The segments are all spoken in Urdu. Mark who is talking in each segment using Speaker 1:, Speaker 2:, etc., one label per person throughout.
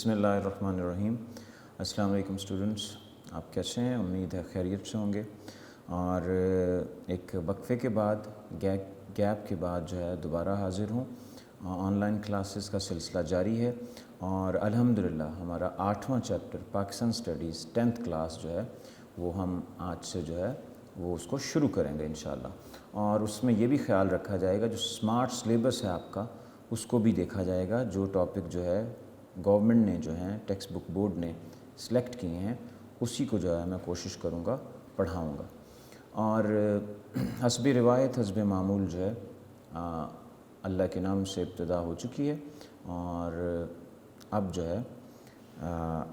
Speaker 1: بسم اللہ الرحمن الرحیم۔ السلام علیکم اسٹوڈنٹس، آپ کیسے ہیں؟ امید ہے خیریت سے ہوں گے۔ اور ایک وقفے کے بعد گیپ کے بعد جو ہے دوبارہ حاضر ہوں۔ آن لائن کلاسز کا سلسلہ جاری ہے اور الحمدللہ ہمارا 8واں chapter Pakistan studies 10th class جو ہے وہ ہم آج سے جو ہے وہ اس کو شروع کریں گے انشاءاللہ۔ اور اس میں یہ بھی خیال رکھا جائے گا جو سمارٹ سلیبس ہے آپ کا اس کو بھی دیکھا جائے گا، جو ٹاپک جو ہے گورنمنٹ نے جو ہیں ٹیکسٹ بک بورڈ نے سلیکٹ کیے ہیں اسی کو جو ہے میں کوشش کروں گا پڑھاؤں گا۔ اور حسب روایت حسب معمول جو ہے اللہ کے نام سے ابتدا ہو چکی ہے اور اب جو ہے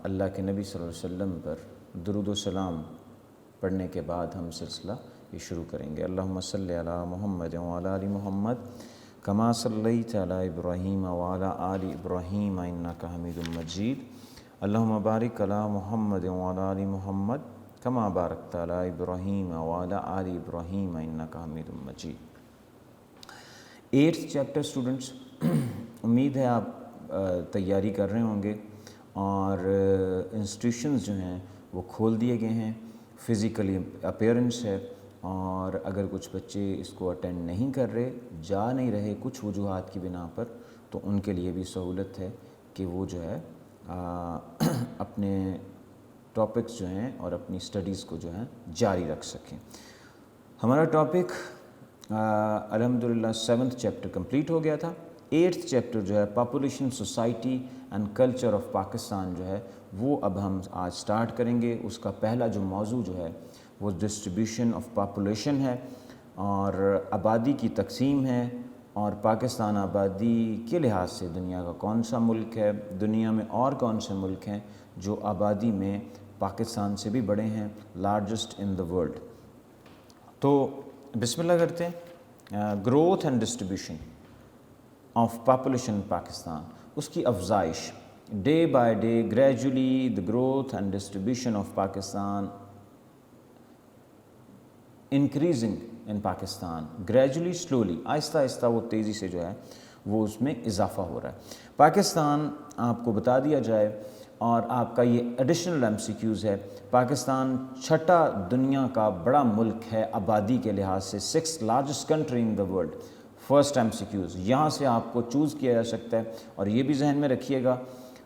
Speaker 1: اللہ کے نبی صلی اللہ علیہ وسلم پر درود و سلام پڑھنے کے بعد ہم سلسلہ یہ شروع کریں گے۔ اللہم صلی علی محمد وعلی آل محمد کما صلیت علی ابراہیم وعلی آل ابراہیم انک حمید مجید۔ اللہم بارک علی محمد وعلی آل محمد کما بارکت علی ابراہیم وعلی آل ابراہیم انک حمید مجید۔ 8th چیپٹر اسٹوڈنٹس، امید ہے آپ تیاری کر رہے ہوں گے اور انسٹیٹیوشنز جو ہیں وہ کھول دیے گئے ہیں، فزیکلی اپیرنس ہے، اور اگر کچھ بچے اس کو اٹینڈ نہیں کر رہے، جا نہیں رہے کچھ وجوہات کی بنا پر، تو ان کے لیے بھی سہولت ہے کہ وہ جو ہے اپنے ٹاپکس جو ہیں اور اپنی سٹڈیز کو جو ہیں جاری رکھ سکیں۔ ہمارا ٹاپک الحمدللہ 7th چیپٹر کمپلیٹ ہو گیا تھا۔ 8th چیپٹر جو ہے population, society and culture of Pakistan جو ہے وہ اب ہم آج سٹارٹ کریں گے۔ اس کا پہلا جو موضوع جو ہے وہ ڈسٹریبیوشن آف پاپولیشن ہے اور آبادی کی تقسیم ہے، اور پاکستان آبادی کے لحاظ سے دنیا کا کون سا ملک ہے، دنیا میں اور کون سے ملک ہیں جو آبادی میں پاکستان سے بھی بڑے ہیں، لارجسٹ ان دا ورلڈ۔ تو بسم اللہ کرتے ہیں۔ Growth and distribution of population Pakistan, اس کی افزائش، day by day gradually the growth and distribution of Pakistan increasing in Pakistan, gradually slowly, آہستہ آہستہ وہ تیزی سے جو ہے وہ اس میں اضافہ ہو رہا ہے۔ پاکستان آپ کو بتا دیا جائے اور آپ کا یہ ایڈیشنل MCQs ہے، پاکستان چھٹا دنیا کا بڑا ملک ہے آبادی کے لحاظ سے، 6th largest country in the world. First MCQs یہاں سے آپ کو چوز کیا جا سکتا ہے، اور یہ بھی ذہن میں رکھیے گا،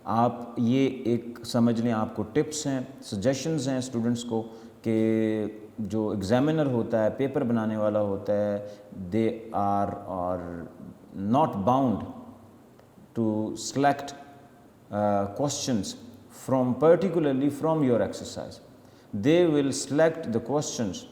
Speaker 1: آپ یہ ایک سمجھ لیں آپ کو ٹپس ہیں، سجیشنز ہیں اسٹوڈنٹس کو، کہ جو ایگزامینر ہوتا ہے، پیپر بنانے والا ہوتا ہے، they are not bound to select questions from particularly from your exercise. They will select the questions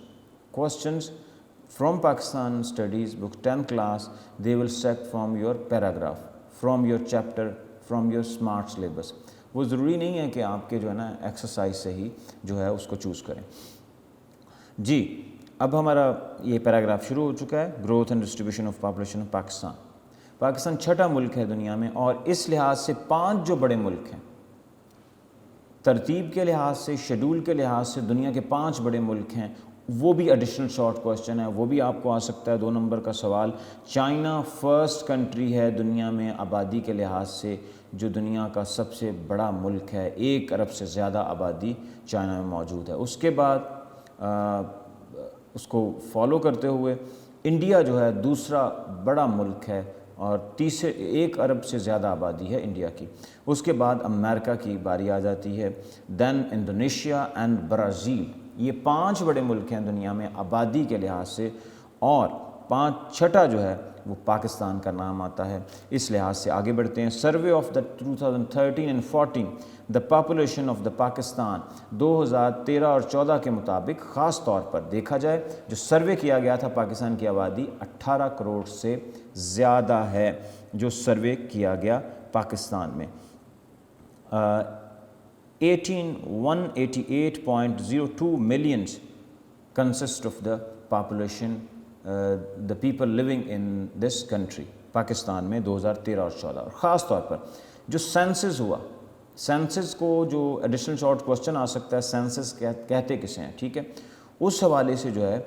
Speaker 1: from Pakistan Studies Book 10th class. They will select from your paragraph, from your chapter, from your smart syllabus. وہ ضروری نہیں ہے کہ آپ کے جو ہے نا ایکسرسائز سے ہی جو ہے اس کو چوز کریں۔ جی اب ہمارا یہ پیراگراف شروع ہو چکا ہے، growth and distribution of population of Pakistan. Pakistan چھٹا ملک ہے دنیا میں، اور اس لحاظ سے 5 جو بڑے ملک ہیں، ترتیب کے لحاظ سے، شیڈول کے لحاظ سے دنیا کے 5 بڑے ملک ہیں، وہ بھی ایڈیشنل شارٹ کوسچن ہے، وہ بھی آپ کو آ سکتا ہے 2 نمبر کا سوال۔ چائنا فرسٹ کنٹری ہے دنیا میں آبادی کے لحاظ سے، جو دنیا کا سب سے بڑا ملک ہے، 1 ارب سے زیادہ آبادی چائنا میں موجود ہے۔ اس کے بعد اس کو فالو کرتے ہوئے انڈیا جو ہے دوسرا بڑا ملک ہے، اور 1 ارب سے زیادہ آبادی ہے انڈیا کی۔ اس کے بعد امریکہ کی باری آ جاتی ہے، دین انڈونیشیا اینڈ برازیل۔ یہ 5 بڑے ملک ہیں دنیا میں آبادی کے لحاظ سے، اور چھٹا جو ہے وہ پاکستان کا نام آتا ہے۔ اس لحاظ سے آگے بڑھتے ہیں۔ Survey of the 2013 and 14 the population of the Pakistan, 2013 اور 14 کے مطابق خاص طور پر دیکھا جائے جو سروے کیا گیا تھا، پاکستان کی آبادی 18 کروڑ سے زیادہ ہے جو سروے کیا گیا پاکستان میں۔ 188.02 millions consist of the population, the people living in this country، Pakistan میں 2013 اور 14۔ اور خاص طور پر جو سینسس ہوا، سینسس کو جو ایڈیشنل شارٹ کوسچن آ سکتا ہے، سینسس کہتے کسے ہیں، ٹھیک ہے، اس حوالے سے جو ہے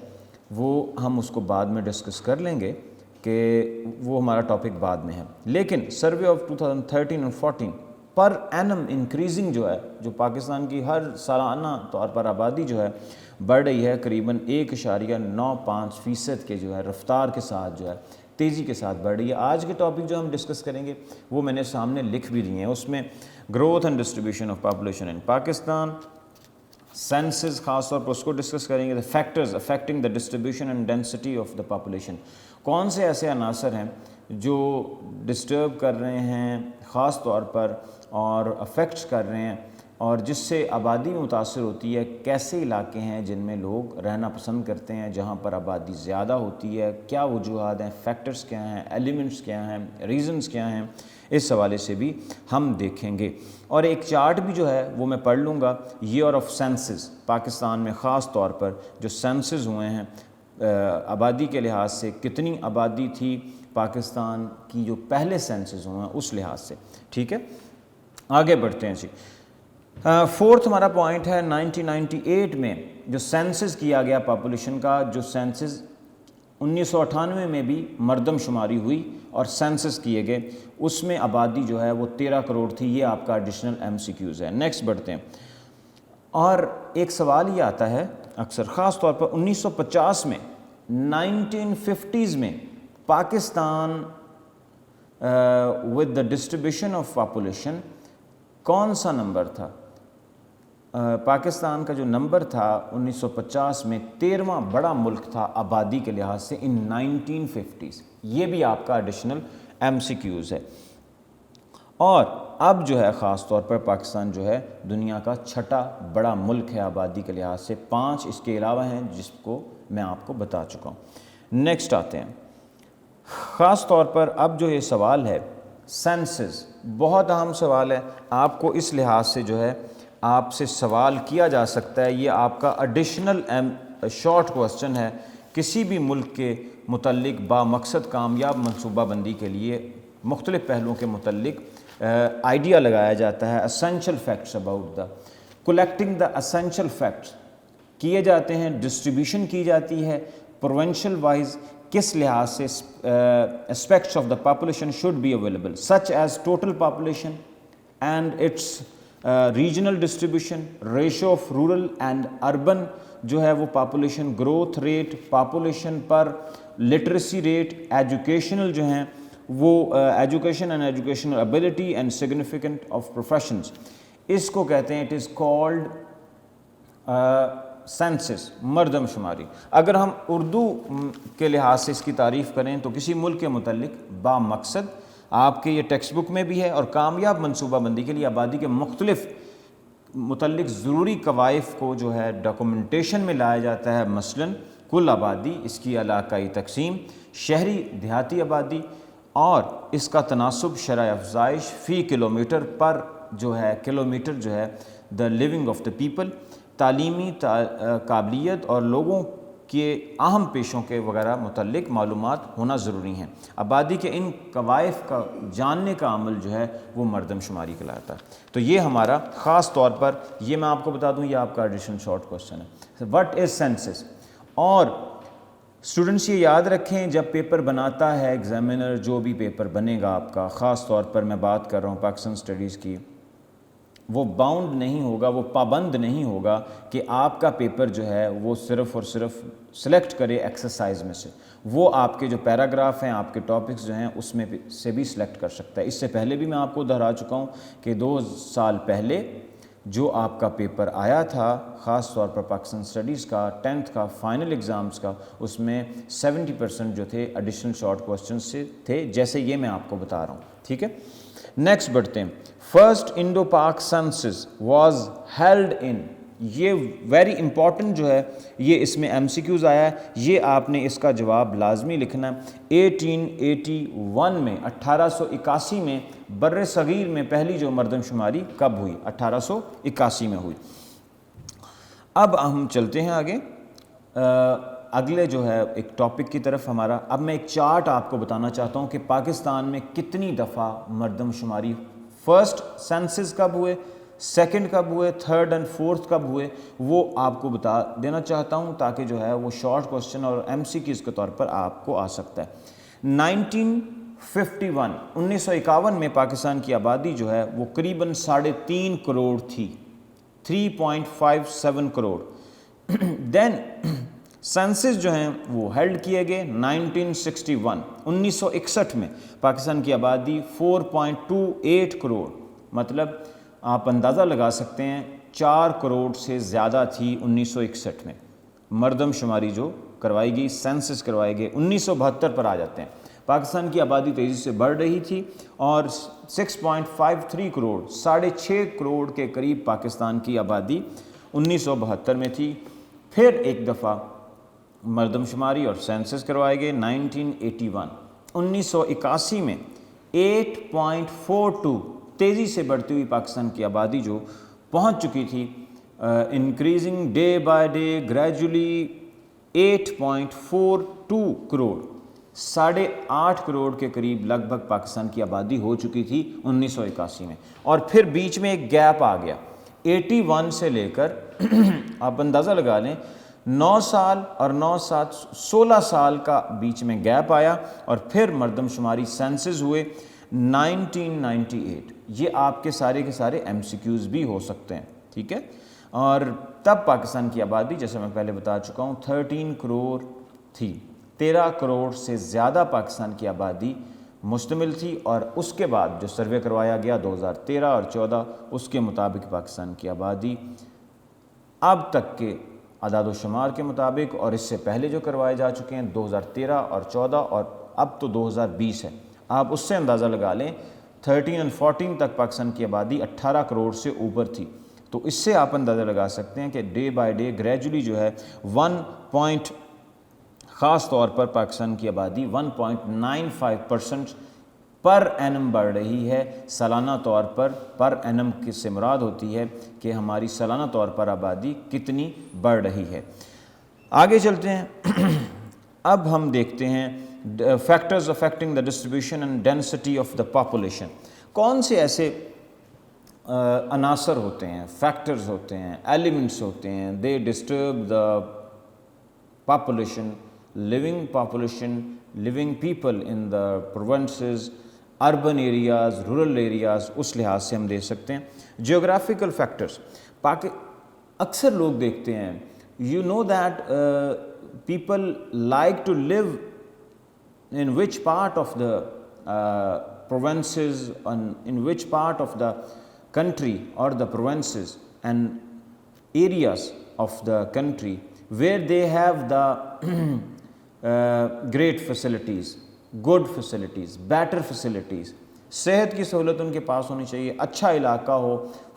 Speaker 1: وہ ہم اس کو بعد میں ڈسکس کر لیں گے کہ وہ ہمارا ٹاپک بعد میں ہے۔ لیکن سروے آف 2013 اور 14 پر اینم انکریزنگ جو ہے، جو پاکستان کی ہر سالانہ طور پر آبادی جو ہے بڑھ رہی ہے قریباً 1.95% کے جو ہے رفتار کے ساتھ جو ہے تیزی کے ساتھ بڑھ رہی ہے۔ آج کے ٹاپک جو ہم ڈسکس کریں گے وہ میں نے سامنے لکھ بھی دیے ہیں، اس میں growth and distribution of population in Pakistan, census خاص طور پر اس کو ڈسکس کریں گے، factors affecting the distribution and density of the population, کون سے ایسے عناصر ہیں جو ڈسٹرب کر رہے ہیں خاص طور پر اور افیکٹس کر رہے ہیں اور جس سے آبادی متاثر ہوتی ہے، کیسے علاقے ہیں جن میں لوگ رہنا پسند کرتے ہیں، جہاں پر آبادی زیادہ ہوتی ہے، کیا وجوہات ہیں، فیکٹرز کیا ہیں، ایلیمنٹس کیا ہیں، ریزنز کیا ہیں، اس حوالے سے بھی ہم دیکھیں گے۔ اور ایک چارٹ بھی جو ہے وہ میں پڑھ لوں گا، ایئر آف سینسز، پاکستان میں خاص طور پر جو سینسز ہوئے ہیں آبادی کے لحاظ سے، کتنی آبادی تھی پاکستان کی جو پہلے سینسز ہوئے ہیں اس لحاظ سے، ٹھیک ہے۔ آگے بڑھتے ہیں جی۔ فورتھ ہمارا پوائنٹ ہے 1998 میں جو سینسز کیا گیا پاپولیشن کا، جو سینسز 1998 میں بھی مردم شماری ہوئی اور سینسز کیے گئے، اس میں آبادی جو ہے وہ 13 کروڑ تھی۔ یہ آپ کا ایڈیشنل MCQs ہے۔ نیکسٹ بڑھتے ہیں، اور ایک سوال یہ آتا ہے اکثر، خاص طور پر 1950 میں، 1950s میں Pakistan with the distribution of population کون سا نمبر تھا؟ پاکستان کا جو نمبر تھا 1950 میں 13واں بڑا ملک تھا آبادی کے لحاظ سے ان 1950s۔ یہ بھی آپ کا ایڈیشنل MCQs ہے۔ اور اب جو ہے خاص طور پر پاکستان جو ہے دنیا کا 6واں بڑا ملک ہے آبادی کے لحاظ سے، 5 اس کے علاوہ ہیں جس کو میں آپ کو بتا چکا ہوں۔ نیکسٹ آتے ہیں، خاص طور پر اب جو یہ سوال ہے سینسز، بہت اہم سوال ہے، آپ کو اس لحاظ سے جو ہے آپ سے سوال کیا جا سکتا ہے، یہ آپ کا ایڈیشنل شارٹ کوسچن ہے، کسی بھی ملک کے متعلق با مقصد کامیاب منصوبہ بندی کے لیے مختلف پہلوؤں کے متعلق آئیڈیا لگایا جاتا ہے۔ Essential facts about the collecting the essential facts کیے جاتے ہیں، ڈسٹریبیوشن کی جاتی ہے پروونشل وائز، کس لحاظ سے aspects of the population should be available such as total population and its regional distribution, ratio of rural and urban جو ہے وہ پاپولیشن گروتھ ریٹ، پاپولیشن پر لٹریسی ریٹ، ایجوکیشنل جو ہیں وہ education and educational ability and significant of professions, اس کو کہتے ہیں اٹ از کالڈ سینسس، مردم شماری۔ اگر ہم اردو کے لحاظ سے اس کی تعریف کریں تو کسی ملک کے متعلق با مقصد، آپ کے یہ ٹیکسٹ بک میں بھی ہے، اور کامیاب منصوبہ بندی کے لیے آبادی کے مختلف متعلق ضروری قوائف کو جو ہے ڈاکومنٹیشن میں لایا جاتا ہے، مثلاً کل آبادی، اس کی علاقائی تقسیم، شہری دیہاتی آبادی اور اس کا تناسب، شرح افزائش فی کلومیٹر پر جو ہے کلومیٹر جو ہے the living of the people, تعلیمی قابلیت اور لوگوں کے اہم پیشوں کے وغیرہ متعلق معلومات ہونا ضروری ہیں۔ آبادی کے ان قوائف کا جاننے کا عمل جو ہے وہ مردم شماری کہلاتا ہے۔ تو یہ ہمارا خاص طور پر، یہ میں آپ کو بتا دوں، یہ آپ کا ایڈیشنل شارٹ کوسچن ہے، وٹ از سینسس۔ اور اسٹوڈنٹس یہ یاد رکھیں، جب پیپر بناتا ہے ایگزامینر، جو بھی پیپر بنے گا آپ کا، خاص طور پر میں بات کر رہا ہوں پاکستان اسٹڈیز کی، وہ باؤنڈ نہیں ہوگا، وہ پابند نہیں ہوگا کہ آپ کا پیپر جو ہے وہ صرف اور صرف سلیکٹ کرے ایکسرسائز میں سے، وہ آپ کے جو پیراگراف ہیں، آپ کے ٹاپکس جو ہیں اس میں سے بھی سلیکٹ کر سکتا ہے۔ اس سے پہلے بھی میں آپ کو دہرا چکا ہوں کہ 2 سال پہلے جو آپ کا پیپر آیا تھا، خاص طور پر پاکستان اسٹڈیز کا 10th کا فائنل ایگزامز کا، اس میں 70% جو تھے ایڈیشنل شارٹ کوسچن سے تھے، جیسے یہ میں آپ کو بتا رہا ہوں، ٹھیک ہے۔ نیکسٹ بڑھتے ہیں، فرسٹ انڈو پاک سینسس واز ہیلڈ ان، یہ ویری امپورٹنٹ جو ہے، یہ اس میں MCQs آیا ہے، یہ آپ نے اس کا جواب لازمی لکھنا ہے۔ 1881 میں، 1881 میں بر صغیر میں پہلی جو مردم شماری کب ہوئی؟ 1881 میں ہوئی۔ اب ہم چلتے ہیں آگے، اگلے جو ہے ایک ٹاپک کی طرف ہمارا۔ اب میں ایک چارٹ آپ کو بتانا چاہتا ہوں کہ پاکستان میں کتنی دفعہ مردم شماری، فرسٹ سینسز کب ہوئے، سیکنڈ کب ہوئے، تھرڈ اینڈ فورتھ کب ہوئے، وہ آپ کو بتا دینا چاہتا ہوں تاکہ جو ہے وہ شارٹ کوسچن اور MCQs کے طور پر آپ کو آ سکتا ہے۔ 1951 میں پاکستان کی آبادی جو ہے وہ قریباً 3.5 کروڑ تھی, 3.57 کروڑ. دین سینسس جو ہیں وہ ہیلڈ کیے گئے 1961 میں پاکستان کی آبادی 4.28 کروڑ, مطلب آپ اندازہ لگا سکتے ہیں 4 کروڑ سے زیادہ تھی 1961 میں. مردم شماری جو کروائی گئی, سینسس کروائی گئے, 1972 پر آ جاتے ہیں. پاکستان کی آبادی تیزی سے بڑھ رہی تھی اور 6.53 کروڑ 6.5 کروڑ کے قریب پاکستان کی آبادی 1972 میں تھی. پھر ایک دفعہ مردم شماری اور سینسس کروائے گئے 1981 میں 8.42 تیزی سے بڑھتی ہوئی پاکستان کی آبادی جو پہنچ چکی تھی increasing day by day gradually 8.42 crore, 8.5 crore کے قریب لگ بھگ پاکستان کی آبادی ہو چکی تھی 1981 میں. اور پھر بیچ میں ایک گیپ آ گیا 81 سے لے کر آپ اندازہ لگا لیں 9 سال اور 9-7 16 سال کا بیچ میں گیپ آیا, اور پھر مردم شماری سینسز ہوئے 1998. یہ آپ کے سارے ایم سی کیوز بھی ہو سکتے ہیں, ٹھیک ہے. اور تب پاکستان کی آبادی جیسے میں پہلے بتا چکا ہوں 13 کروڑ تھی, 13 کروڑ سے زیادہ پاکستان کی آبادی مشتمل تھی. اور اس کے بعد جو سروے کروایا گیا 2013 اور 14 اس کے مطابق پاکستان کی آبادی اب تک کے اعداد و شمار کے مطابق, اور اس سے پہلے جو کروائے جا چکے ہیں 2013 اور 14 اور اب تو 2020 ہے, آپ اس سے اندازہ لگا لیں 13 اور 14 تک پاکستان کی آبادی 18 کروڑ سے اوپر تھی. تو اس سے آپ اندازہ لگا سکتے ہیں کہ ڈے بائی ڈے گریجولی جو ہے خاص طور پر پاکستان کی آبادی 1.95% پر اینم بڑھ رہی ہے سالانہ طور پر اینم کس سے مراد ہوتی ہے کہ ہماری سالانہ طور پر آبادی کتنی بڑھ رہی ہے. آگے چلتے ہیں. اب ہم دیکھتے ہیں factors affecting the distribution and density of the population. کون سے ایسے عناصر ہوتے ہیں, فیکٹرز ہوتے ہیں, ایلیمنٹس ہوتے ہیں, they disturb the population, living people in the provinces, urban areas, rural areas, اس لحاظ سے ہم دیکھ سکتے ہیں. جیوگرافیکل فیکٹرز اکثر لوگ دیکھتے ہیں, you know that people like to live in which part of the provinces, in which part of the country or the provinces and areas of the country where they have the great facilities, good facilities, better facilities. صحت کی سہولت ان کے پاس ہونی چاہیے, اچھا علاقہ ہو,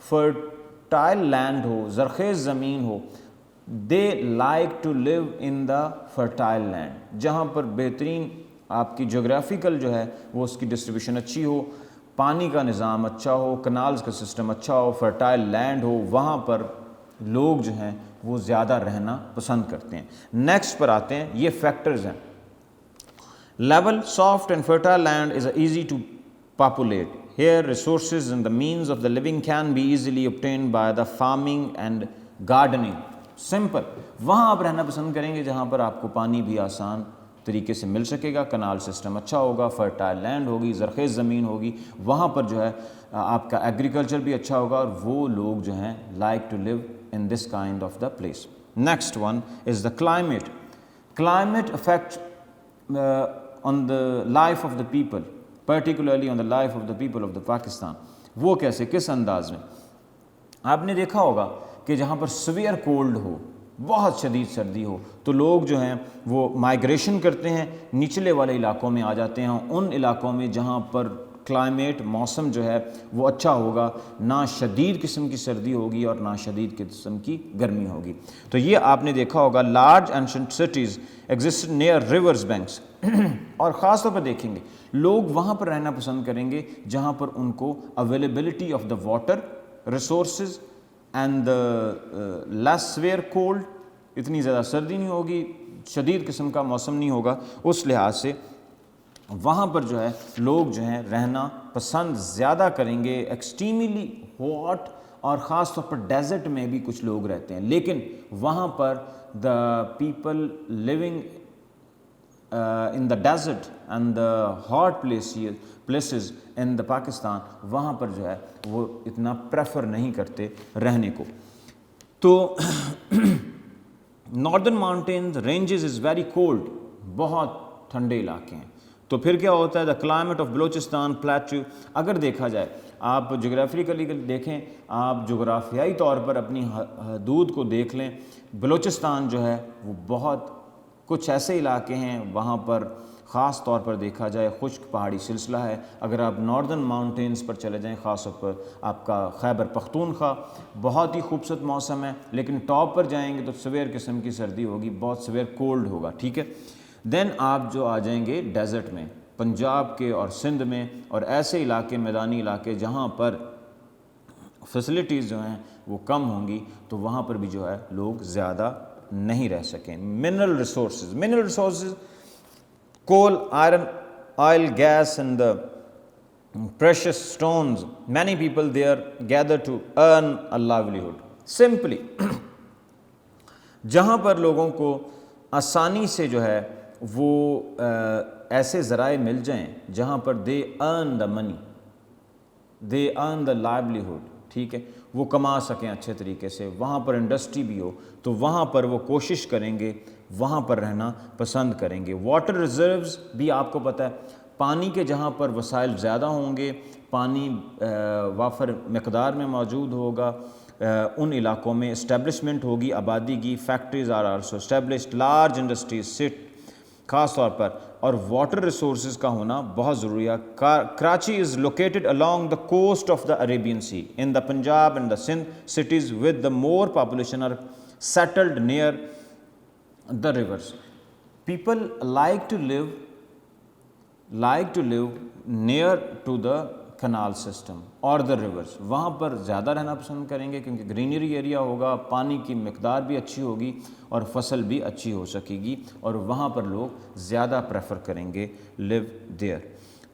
Speaker 1: فرٹائل لینڈ ہو, زرخیز زمین ہو. they like to live in the fertile land, جہاں پر بہترین آپ کی جغرافیکل جو ہے وہ اس کی ڈسٹریبیوشن اچھی ہو, پانی کا نظام اچھا ہو, کنالز کا سسٹم اچھا ہو, فرٹائل لینڈ ہو, وہاں پر لوگ جو ہیں وہ زیادہ رہنا پسند کرتے ہیں. نیکسٹ پر آتے ہیں, یہ فیکٹرز ہیں. Level soft and fertile land is easy to populate. Here resources and the means of the living can be easily obtained by the farming and gardening. Simple, وہاں آپ رہنا پسند کریں گے جہاں پر آپ کو پانی بھی آسان طریقے سے مل سکے گا, کنال سسٹم اچھا ہوگا, فرٹائل لینڈ ہوگی, زرخیز زمین ہوگی, وہاں پر جو ہے آپ کا ایگریکلچر بھی اچھا ہوگا, اور وہ لوگ جو ہیں like to live in this kind of the place. Next one is the climate. Climate affects on the life of the people, particularly on the life of the people of the Pakistan. وہ کیسے, کس انداز میں؟ آپ نے دیکھا ہوگا کہ جہاں پر سویئر کولڈ ہو, بہت شدید سردی ہو, تو لوگ جو ہیں وہ مائگریشن کرتے ہیں, نچلے والے علاقوں میں آ جاتے ہیں, ان علاقوں میں جہاں پر کلائمیٹ موسم جو ہے وہ اچھا ہوگا, نہ شدید قسم کی سردی ہوگی اور نہ شدید قسم کی گرمی ہوگی. تو یہ آپ نے دیکھا ہوگا large ancient cities exist near rivers banks. اور خاص طور پر دیکھیں گے لوگ وہاں پر رہنا پسند کریں گے جہاں پر ان کو availability of the water resources and less severe cold, اتنی زیادہ سردی نہیں ہوگی, شدید قسم کا موسم نہیں ہوگا, اس لحاظ سے وہاں پر جو ہے لوگ جو ہیں رہنا پسند زیادہ کریں گے. ایکسٹریملی ہاٹ, اور خاص طور پر ڈیزرٹ میں بھی کچھ لوگ رہتے ہیں, لیکن وہاں پر the people living in the desert and the hot places in the Pakistan, وہاں پر جو ہے وہ اتنا پریفر نہیں کرتے رہنے کو. تو northern mountains ranges is very cold, بہت ٹھنڈے علاقے ہیں. تو پھر کیا ہوتا ہے، the climate of Balochistan plateau, اگر دیکھا جائے آپ جغرافیکلی دیکھیں، آپ جغرافیائی طور پر اپنی حدود کو دیکھ لیں، بلوچستان جو ہے وہ بہت کچھ ایسے علاقے ہیں وہاں پر خاص طور پر دیکھا جائے خشک پہاڑی سلسلہ ہے. اگر آپ ناردرن ماؤنٹینز پر چلے جائیں، خاص طور پر آپ کا خیبر پختونخوا، بہت ہی خوبصورت موسم ہے، لیکن ٹاپ پر جائیں گے تو سویر قسم کی سردی ہوگی، بہت سویر کولڈ ہوگا. ٹھیک ہے. دین آپ جو آ جائیں گے ڈیزرٹ میں، پنجاب کے اور سندھ میں، اور ایسے علاقے میدانی علاقے جہاں پر فیسلٹیز جو ہیں وہ کم ہوں گی، تو وہاں پر بھی جو ہے لوگ زیادہ نہیں رہ سکیں. Mineral resources coal, iron, oil, gas and the precious stones, many people there gather to earn a livelihood. Simply جہاں پر لوگوں کو آسانی سے جو ہے وہ ایسے ذرائع مل جائیں جہاں پر they earn the money, they earn the livelihood. ٹھیک ہے، وہ کما سکیں اچھے طریقے سے، وہاں پر انڈسٹری بھی ہو، تو وہاں پر وہ کوشش کریں گے، وہاں پر رہنا پسند کریں گے. واٹر ریزروز بھی آپ کو پتہ ہے، پانی کے جہاں پر وسائل زیادہ ہوں گے، پانی وافر مقدار میں موجود ہوگا، ان علاقوں میں اسٹیبلشمنٹ ہوگی، آبادی کی. Factories are also established, large industries سٹ خاص طور پر، اور واٹر ریسورسز کا ہونا بہت ضروری ہے. Karachi is located along the coast of the Arabian Sea. In the Punjab and the Sindh cities with the more population are settled near the rivers. People like to live near to the canal system اور the rivers. وہاں پر زیادہ رہنا پسند کریں گے کیونکہ گرینری ایریا ہوگا، پانی کی مقدار بھی اچھی ہوگی اور فصل بھی اچھی ہو سکے گی، اور وہاں پر لوگ زیادہ پریفر کریں گے live there.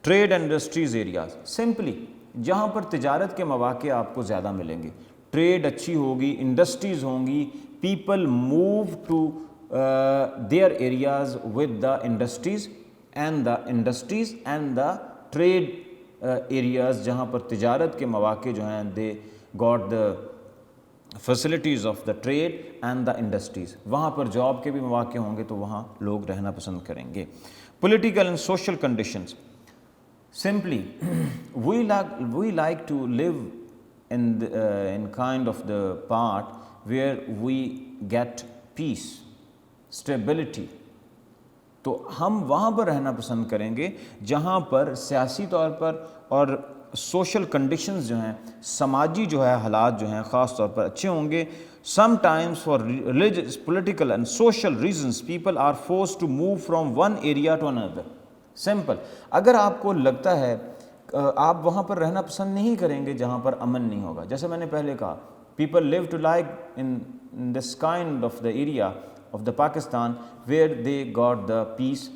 Speaker 1: Trade and industries areas, simply جہاں پر تجارت کے مواقع آپ کو زیادہ ملیں گے، ٹریڈ اچھی ہوگی، انڈسٹریز ہوں گی. People move to their areas with the industries and the trade areas, جہاں پر تجارت کے مواقع جو ہیں they got the facilities of the trade and the industries. وہاں پر جاب کے بھی مواقع ہوں گے تو وہاں لوگ رہنا پسند کریں گے. Political and social conditions, simply we like to live in kind of the part where we get peace, stability. تو ہم وہاں پر رہنا پسند کریں گے جہاں پر سیاسی طور پر اور سوشل کنڈیشنز جو ہیں، سماجی جو ہے حالات جو ہیں خاص طور پر اچھے ہوں گے. sometimes for religious, political and social reasons people are forced to move from one area to another. Simple. اگر آپ کو لگتا ہے آپ وہاں پر رہنا پسند نہیں کریں گے جہاں پر امن نہیں ہوگا، جیسے میں نے پہلے کہا people live to like in this kind of the area of the Pakistan where they got the peace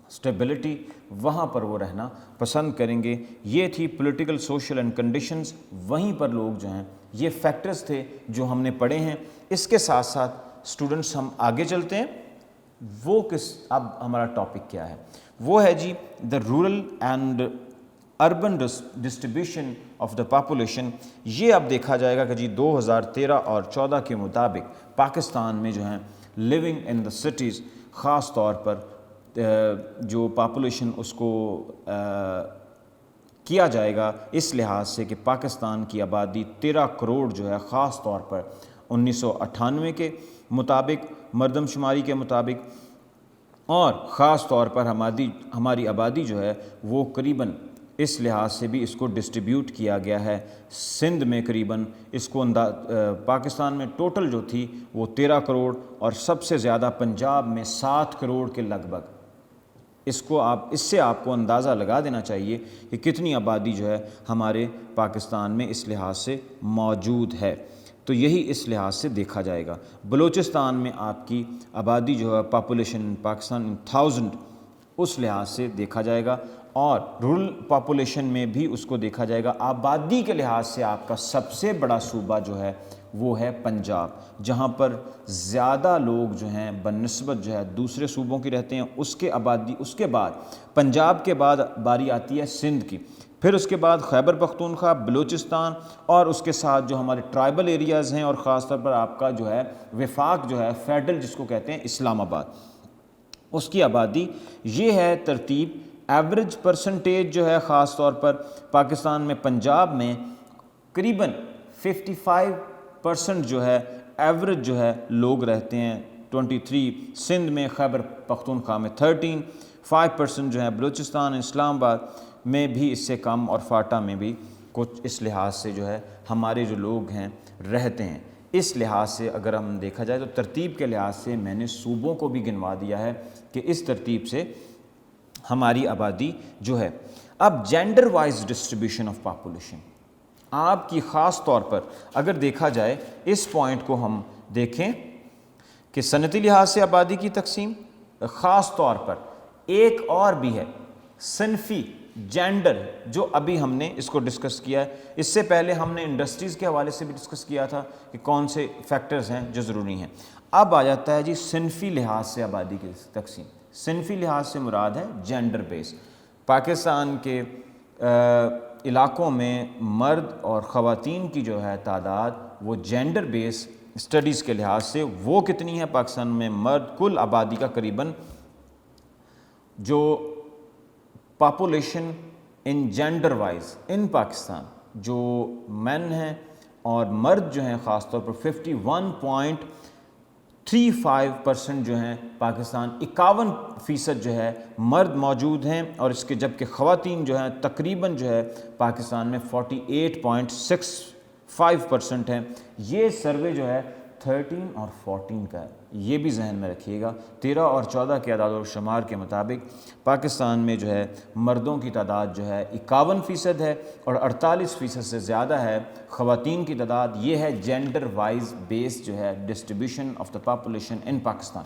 Speaker 1: stability, وہاں پر وہ رہنا پسند کریں گے. یہ تھی پولیٹیکل سوشل اینڈ کنڈیشنز. وہیں پر لوگ جو ہیں، یہ فیکٹرز تھے جو ہم نے پڑھے ہیں. اس کے ساتھ ساتھ اسٹوڈنٹس ہم آگے چلتے ہیں. وہ اب ہمارا ٹاپک کیا ہے؟ وہ ہے جی the rural and urban distribution of the population. یہ اب دیکھا جائے گا کہ جی 2013 اور 14 کے مطابق پاکستان میں جو ہیں لیونگ ان دا سٹیز، خاص طور پر جو پاپولیشن اس کو کیا جائے گا اس لحاظ سے کہ پاکستان کی آبادی 13 کروڑ جو ہے، خاص طور پر 1998 کے مطابق، مردم شماری کے مطابق، اور خاص طور پر ہماری آبادی جو ہے وہ قریباً اس لحاظ سے بھی اس کو ڈسٹریبیوٹ کیا گیا ہے. سندھ میں قریباً اس کو پاکستان میں ٹوٹل جو تھی وہ 13 کروڑ، اور سب سے زیادہ پنجاب میں 7 کروڑ کے لگ بھگ. اس سے آپ کو اندازہ لگا دینا چاہیے کہ کتنی آبادی جو ہے ہمارے پاکستان میں اس لحاظ سے موجود ہے. تو یہی اس لحاظ سے دیکھا جائے گا. بلوچستان میں آپ کی آبادی جو ہے پاپولیشن پاکستان 1000 اس لحاظ سے دیکھا جائے گا، اور رورل پاپولیشن میں بھی اس کو دیکھا جائے گا. آبادی کے لحاظ سے آپ کا سب سے بڑا صوبہ جو ہے وہ ہے پنجاب، جہاں پر زیادہ لوگ جو ہیں بنسبت جو ہے دوسرے صوبوں کی رہتے ہیں۔ اس کے آبادی، اس کے بعد پنجاب کے بعد باری آتی ہے سندھ کی، پھر اس کے بعد خیبر پختونخوا، بلوچستان، اور اس کے ساتھ جو ہمارے ٹرائبل ایریاز ہیں، اور خاص طور پر آپ کا جو ہے وفاق جو ہے فیڈرل جس کو کہتے ہیں اسلام آباد، اس کی آبادی۔ یہ ہے ترتیب۔ ایوریج پرسنٹیج جو ہے خاص طور پر پاکستان میں پنجاب میں قریباً 55% جو ہے ایوریج جو ہے لوگ رہتے ہیں، 23 سندھ میں، خیبر پختونخوا میں 13، 5% جو ہے بلوچستان، اسلام آباد میں بھی اس سے کم، اور فاٹا میں بھی کچھ اس لحاظ سے جو ہے ہمارے جو لوگ ہیں رہتے ہیں۔ اس لحاظ سے اگر ہم دیکھا جائے تو ترتیب کے لحاظ سے میں نے صوبوں کو بھی گنوا دیا ہے کہ اس ترتیب سے ہماری آبادی جو ہے۔ اب gender wise distribution of population آپ کی خاص طور پر اگر دیکھا جائے، اس پوائنٹ کو ہم دیکھیں کہ صنعتی لحاظ سے آبادی کی تقسیم، خاص طور پر ایک اور بھی ہے صنفی جینڈر، جو ابھی ہم نے اس کو ڈسکس کیا ہے۔ اس سے پہلے ہم نے انڈسٹریز کے حوالے سے بھی ڈسکس کیا تھا کہ کون سے فیکٹرز ہیں جو ضروری ہیں۔ اب آ جاتا ہے جی صنفی لحاظ سے آبادی کی تقسیم۔ صنفی لحاظ سے مراد ہے جینڈر بیس۔ پاکستان کے علاقوں میں مرد اور خواتین کی جو ہے تعداد وہ جینڈر بیس اسٹڈیز کے لحاظ سے وہ کتنی ہے؟ پاکستان میں مرد کل آبادی کا قریباً جو پاپولیشن ان جینڈر وائز ان پاکستان جو مین ہیں اور مرد جو ہیں خاص طور پر 51.35% جو ہیں پاکستان، 51% جو ہے مرد موجود ہیں، اور اس کے جبکہ خواتین جو ہیں تقریباً جو ہے پاکستان میں 48.65% ہیں۔ یہ سروے جو ہے 13 اور 14 کا ہے، یہ بھی ذہن میں رکھیے گا۔ 13 اور 14 کے اعداد و شمار کے مطابق پاکستان میں جو ہے مردوں کی تعداد جو ہے 51% ہے، اور 48% سے زیادہ ہے خواتین کی تعداد۔ یہ ہے جینڈر وائز بیس جو ہے distribution of the population in Pakistan.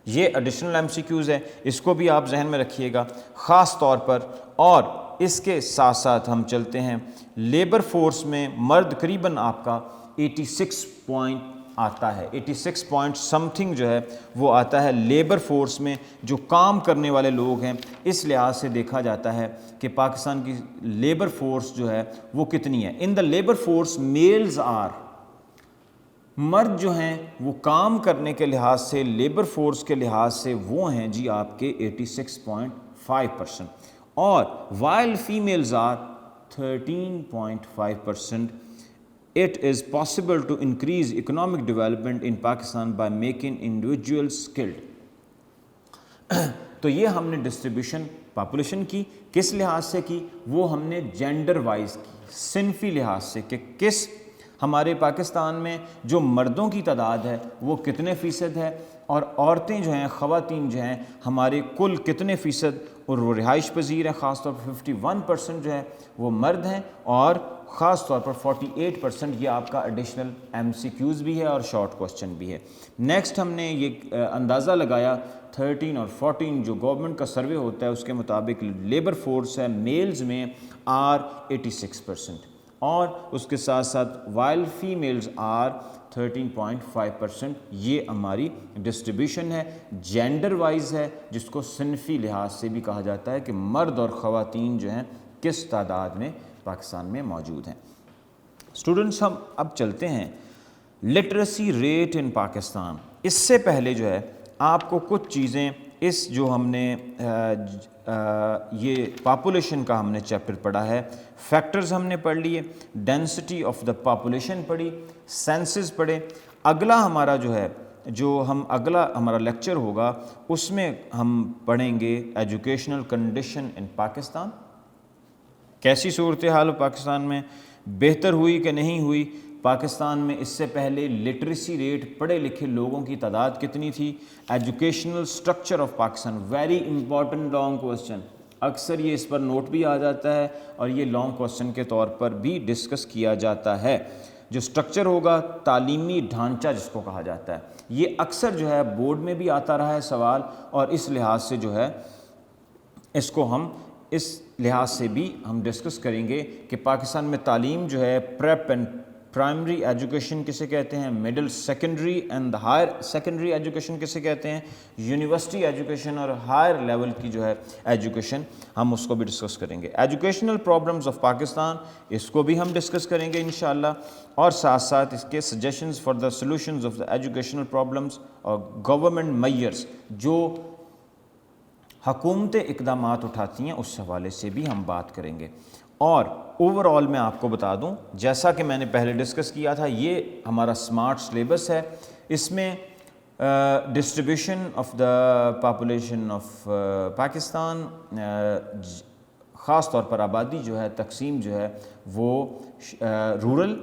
Speaker 1: یہ ایڈیشنل MCQs ہے، اس کو بھی آپ ذہن میں رکھیے گا خاص طور پر۔ اور اس کے ساتھ ساتھ ہم چلتے ہیں لیبر فورس میں مرد قریباً آپ کا 86 پوائنٹ آتا ہے، 86 پوائنٹ سم تھنگ جو ہے وہ آتا ہے لیبر فورس میں، جو کام کرنے والے لوگ ہیں۔ اس لحاظ سے دیکھا جاتا ہے کہ پاکستان کی لیبر فورس جو ہے وہ کتنی ہے۔ In the labour force males are, مرد جو ہیں وہ کام کرنے کے لحاظ سے لیبر فورس کے لحاظ سے وہ ہیں جی آپ کے 86.5%، اور while females are 13.5%۔ It is possible to increase economic development in Pakistan by making individuals skilled۔ تو یہ ہم نے ڈسٹریبیوشن پاپولیشن کی کس لحاظ سے کی؟ وہ ہم نے جینڈر وائز کی، صنفی لحاظ سے، کہ کس ہمارے پاکستان میں جو مردوں کی تعداد ہے وہ کتنے فیصد ہے، اور عورتیں جو ہیں، خواتین جو ہیں ہمارے کل کتنے فیصد، اور وہ رہائش پذیر ہیں۔ خاص طور پر 51% جو ہے وہ مرد ہیں، اور خاص طور پر 48% یہ آپ کا ایڈیشنل MCQs بھی ہے اور شارٹ کوسچن بھی ہے۔ نیکسٹ ہم نے یہ اندازہ لگایا 13 اور 14 جو گورنمنٹ کا سروے ہوتا ہے اس کے مطابق لیبر فورس ہے میلز میں آر 86%، اور اس کے ساتھ ساتھ وائل فیمیلز آر 13.5%۔ یہ ہماری ڈسٹریبیوشن ہے، جینڈر وائز ہے، جس کو صنفی لحاظ سے بھی کہا جاتا ہے کہ مرد اور خواتین جو ہیں کس تعداد میں پاکستان میں موجود ہیں۔ اسٹوڈنٹس ہم اب چلتے ہیں لٹریسی ریٹ ان پاکستان۔ اس سے پہلے جو ہے آپ کو کچھ چیزیں اس جو ہم نے یہ پاپولیشن کا ہم نے چیپٹر پڑھا ہے، فیکٹرز ہم نے پڑھ لیے، ڈینسٹی آف دا پاپولیشن پڑھی، سینسز پڑھے۔ اگلا ہمارا جو ہے اگلا ہمارا لیکچر ہوگا اس میں ہم پڑھیں گے ایجوکیشنل کنڈیشن ان پاکستان، کیسی صورتحال پاکستان میں، بہتر ہوئی کہ نہیں ہوئی، پاکستان میں اس سے پہلے لٹریسی ریٹ پڑھے لکھے لوگوں کی تعداد کتنی تھی، educational structure of Pakistan, very important long question, اکثر یہ اس پر نوٹ بھی آ جاتا ہے اور یہ لانگ کوسچن کے طور پر بھی ڈسکس کیا جاتا ہے۔ جو سٹرکچر ہوگا، تعلیمی ڈھانچہ جس کو کہا جاتا ہے، یہ اکثر جو ہے بورڈ میں بھی آتا رہا ہے سوال، اور اس لحاظ سے جو ہے اس کو ہم اس لحاظ سے بھی ہم ڈسکس کریں گے کہ پاکستان میں تعلیم جو ہے پریپ اینڈ پرائمری ایجوکیشن کسے کہتے ہیں, middle secondary and higher secondary education کسے کہتے ہیں, یونیورسٹی ایجوکیشن اور ہائر لیول کی جو ہے ایجوکیشن, ہم اس کو بھی ڈسکس کریں گے. ایجوکیشنل پرابلمز آف پاکستان, اس کو بھی ہم ڈسکس کریں گے انشاءاللہ, اور ساتھ ساتھ اس کے suggestions for the solutions of the educational problems اور گورنمنٹ میئرز جو حکومتیں اقدامات اٹھاتی ہیں اس حوالے سے بھی ہم بات کریں گے. اور اوور آل میں آپ کو بتا دوں, جیسا کہ میں نے پہلے ڈسکس کیا تھا, یہ ہمارا سمارٹ سلیبس ہے. اس میں distribution of the population of Pakistan, خاص طور پر آبادی جو ہے, تقسیم جو ہے وہ رورل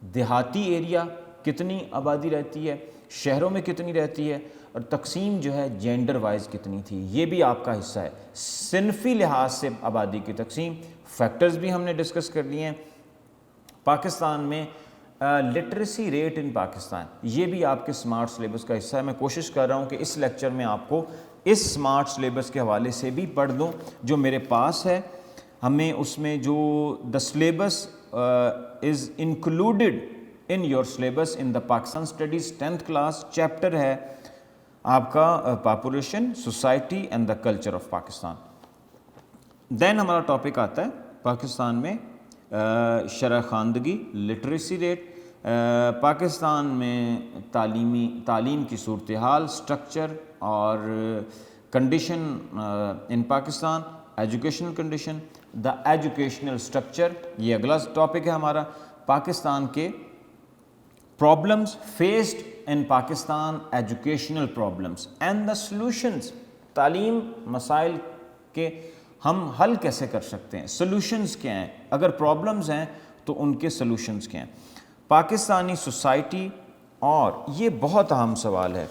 Speaker 1: دیہاتی ایریا کتنی آبادی رہتی ہے, شہروں میں کتنی رہتی ہے, اور تقسیم جو ہے جینڈر وائز کتنی تھی, یہ بھی آپ کا حصہ ہے. صنفی لحاظ سے آبادی کی تقسیم, فیکٹرز بھی ہم نے ڈسکس کر لیے ہیں. پاکستان میں لٹریسی ریٹ ان پاکستان, یہ بھی آپ کے سمارٹ سلیبس کا حصہ ہے. میں کوشش کر رہا ہوں کہ اس لیکچر میں آپ کو اس سمارٹ سلیبس کے حوالے سے بھی پڑھ دوں جو میرے پاس ہے. ہمیں اس میں جو the syllabus is included in your syllabus in the Pakistan studies 10th class, chapter ہے آپ کا population, society and the culture of Pakistan. Then ہمارا ٹاپک آتا ہے پاکستان میں شرح خواندگی, لٹریسی ریٹ, پاکستان میں تعلیم کی صورتحال, سٹرکچر اور condition in Pakistan, educational condition, the educational structure, یہ اگلا ٹاپک ہے ہمارا. پاکستان کے problems faced in Pakistan, educational problems and the solutions, تعلیم مسائل کے ہم حل کیسے کر سکتے ہیں, سلوشنز کیا ہیں, اگر پرابلمز ہیں تو ان کے سلوشنز کیا ہیں. پاکستانی سوسائٹی, اور یہ بہت اہم سوال ہے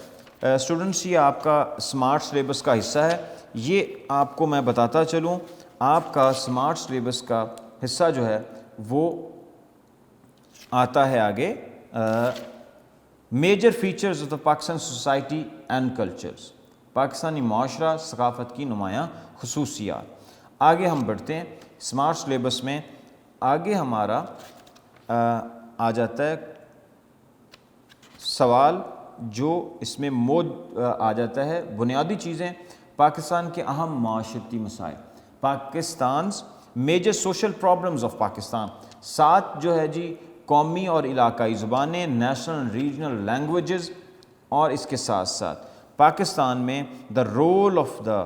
Speaker 1: اسٹوڈنٹس, یہ آپ کا سمارٹ سلیبس کا حصہ ہے. یہ آپ کو میں بتاتا چلوں, آپ کا سمارٹ سلیبس کا حصہ جو ہے وہ آتا ہے آگے major features of the Pakistan society and cultures, Pakistani معاشرہ ثقافت کی نمایاں خصوصیات. آگے ہم بڑھتے ہیں سمارٹ سلیبس میں. آگے ہمارا آ جاتا ہے سوال جو اس میں آ جاتا ہے بنیادی چیزیں, پاکستان کے اہم معاشرتی مسائل, Pakistan's major social problems of Pakistan. ساتھ جو ہے جی قومی اور علاقائی زبانیں, نیشنل ریجنل لینگویجز, اور اس کے ساتھ ساتھ پاکستان میں دا رول آف دا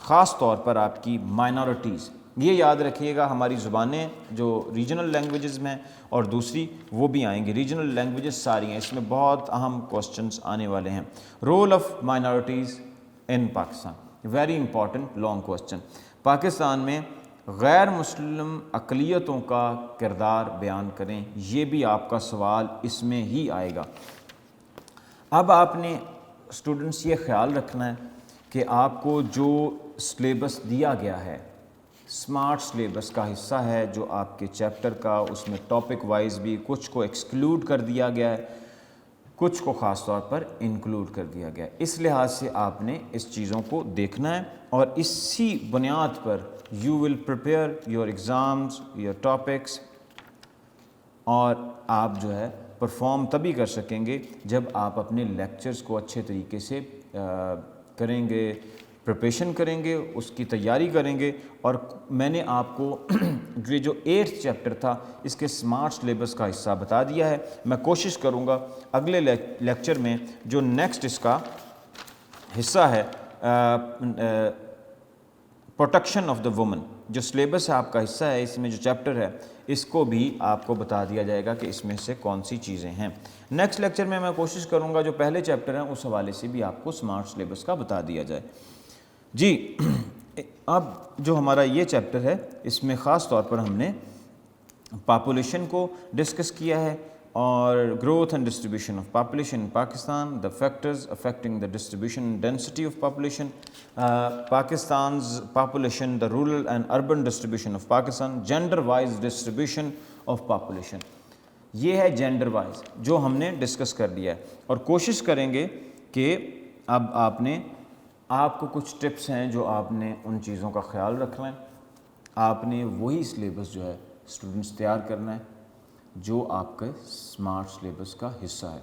Speaker 1: خاص طور پر آپ کی مائنورٹیز. یہ یاد رکھیے گا, ہماری زبانیں جو ریجنل لینگویجز میں اور دوسری وہ بھی آئیں گی, ریجنل لینگویجز ساری ہیں, اس میں بہت اہم کوسچنز آنے والے ہیں. Role of minorities in Pakistan, very important long question. Pakistan میں غیر مسلم اقلیتوں کا کردار بیان کریں, یہ بھی آپ کا سوال اس میں ہی آئے گا. اب آپ نے اسٹوڈنٹس یہ خیال رکھنا ہے کہ آپ کو جو سلیبس دیا گیا ہے, سمارٹ سلیبس کا حصہ ہے جو آپ کے چیپٹر کا, اس میں ٹاپک وائز بھی کچھ کو ایکسکلوڈ کر دیا گیا ہے, کچھ کو خاص طور پر انکلوڈ کر دیا گیا ہے. اس لحاظ سے آپ نے اس چیزوں کو دیکھنا ہے, اور اسی بنیاد پر you will prepare your exams, your topics, اور آپ جو ہے پرفارم تبھی کر سکیں گے جب آپ اپنے لیکچرز کو اچھے طریقے سے کریں گے, پریپریشن کریں گے, اس کی تیاری کریں گے. اور میں نے آپ کو یہ جو 8th چیپٹر تھا اس کے سمارٹ سلیبس کا حصہ بتا دیا ہے. میں کوشش کروں گا اگلے لیکچر میں جو نیکسٹ اس کا حصہ ہے پروٹیکشن آف دا وومن, جو سلیبس ہے آپ کا حصہ ہے, اس میں جو چیپٹر ہے اس کو بھی آپ کو بتا دیا جائے گا کہ اس میں سے کون سی چیزیں ہیں. نیکسٹ لیکچر میں کوشش کروں گا جو پہلے چیپٹر ہیں اس حوالے سے بھی آپ کو سمارٹ سلیبس کا بتا دیا جائے. جی اب جو ہمارا یہ چیپٹر ہے اس میں خاص طور پر ہم نے پاپولیشن کو ڈسکس کیا ہے, اور growth and distribution of population in Pakistan, the factors affecting the distribution density of population, Pakistan's population, the rural and urban distribution of Pakistan, gender wise distribution of population. یہ ہے جینڈر وائز جو ہم نے ڈسکس کر لیا ہے, اور کوشش کریں گے کہ اب آپ کو کچھ ٹپس ہیں جو آپ نے ان چیزوں کا خیال رکھنا ہے. آپ نے وہی سلیبس جو ہے اسٹوڈنٹس تیار کرنا ہے جو آپ کے اسمارٹ سلیبس کا حصہ ہے،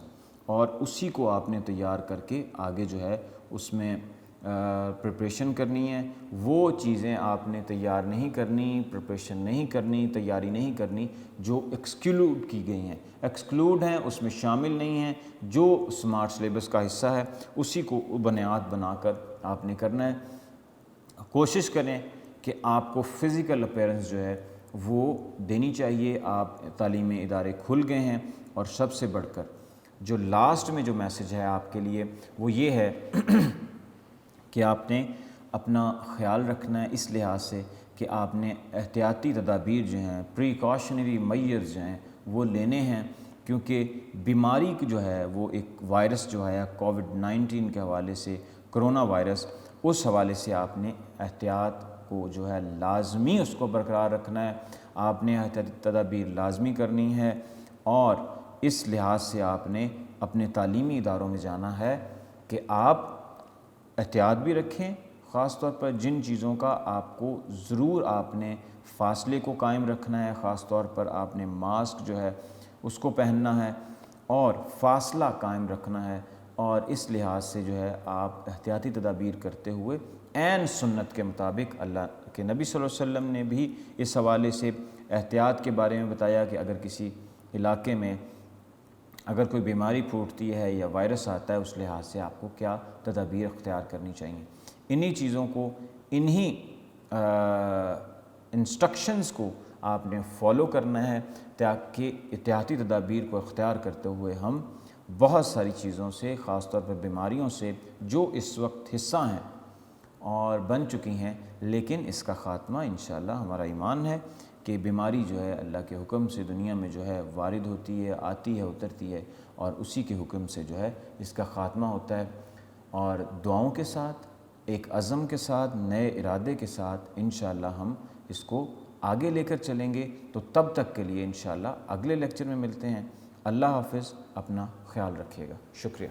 Speaker 1: اور اسی کو آپ نے تیار کر کے آگے جو ہے اس میں پریپریشن کرنی ہے۔ وہ چیزیں آپ نے تیار نہیں کرنی، پریپریشن نہیں کرنی، تیاری نہیں کرنی جو ایکسکلوڈ کی گئی ہیں، ایکسکلوڈ ہیں، اس میں شامل نہیں ہیں، جو اسمارٹ سلیبس کا حصہ ہے اسی کو بنیاد بنا کر آپ نے کرنا ہے۔ کوشش کریں کہ آپ کو فزیکل اپیرنس جو ہے وہ دینی چاہیے۔ آپ تعلیمی ادارے کھل گئے ہیں، اور سب سے بڑھ کر جو لاسٹ میں جو میسج ہے آپ کے لیے وہ یہ ہے کہ آپ نے اپنا خیال رکھنا ہے اس لحاظ سے کہ آپ نے احتیاطی تدابیر جو ہیں، پریکاشنری میئرز جو ہیں وہ لینے ہیں، کیونکہ بیماری جو ہے وہ ایک وائرس جو ہے کووڈ-19 کے حوالے سے، کرونا وائرس، اس حوالے سے آپ نے احتیاط کو جو ہے لازمی اس کو برقرار رکھنا ہے، آپ نے احتیاطی تدابیر لازمی کرنی ہے، اور اس لحاظ سے آپ نے اپنے تعلیمی اداروں میں جانا ہے کہ آپ احتیاط بھی رکھیں، خاص طور پر جن چیزوں کا آپ کو ضرور آپ نے فاصلے کو قائم رکھنا ہے، خاص طور پر آپ نے ماسک جو ہے اس کو پہننا ہے اور فاصلہ قائم رکھنا ہے، اور اس لحاظ سے جو ہے آپ احتیاطی تدابیر کرتے ہوئے عین سنت کے مطابق، اللہ کے نبی صلی اللہ علیہ وسلم نے بھی اس حوالے سے احتیاط کے بارے میں بتایا کہ اگر کسی علاقے میں اگر کوئی بیماری پھوٹتی ہے یا وائرس آتا ہے اس لحاظ سے آپ کو کیا تدابیر اختیار کرنی چاہیے۔ انہی چیزوں کو، انہی انسٹرکشنز کو آپ نے فالو کرنا ہے تاکہ احتیاطی تدابیر کو اختیار کرتے ہوئے ہم بہت ساری چیزوں سے، خاص طور پر بیماریوں سے جو اس وقت حصہ ہیں اور بن چکی ہیں، لیکن اس کا خاتمہ انشاءاللہ ہمارا ایمان ہے کہ بیماری جو ہے اللہ کے حکم سے دنیا میں جو ہے وارد ہوتی ہے، آتی ہے، اترتی ہے، اور اسی کے حکم سے جو ہے اس کا خاتمہ ہوتا ہے، اور دعاؤں کے ساتھ، ایک عزم کے ساتھ، نئے ارادے کے ساتھ انشاءاللہ ہم اس کو آگے لے کر چلیں گے۔ تو تب تک کے لیے انشاءاللہ اگلے لیکچر میں ملتے ہیں۔ اللہ حافظ، اپنا خیال رکھیے گا، شکریہ۔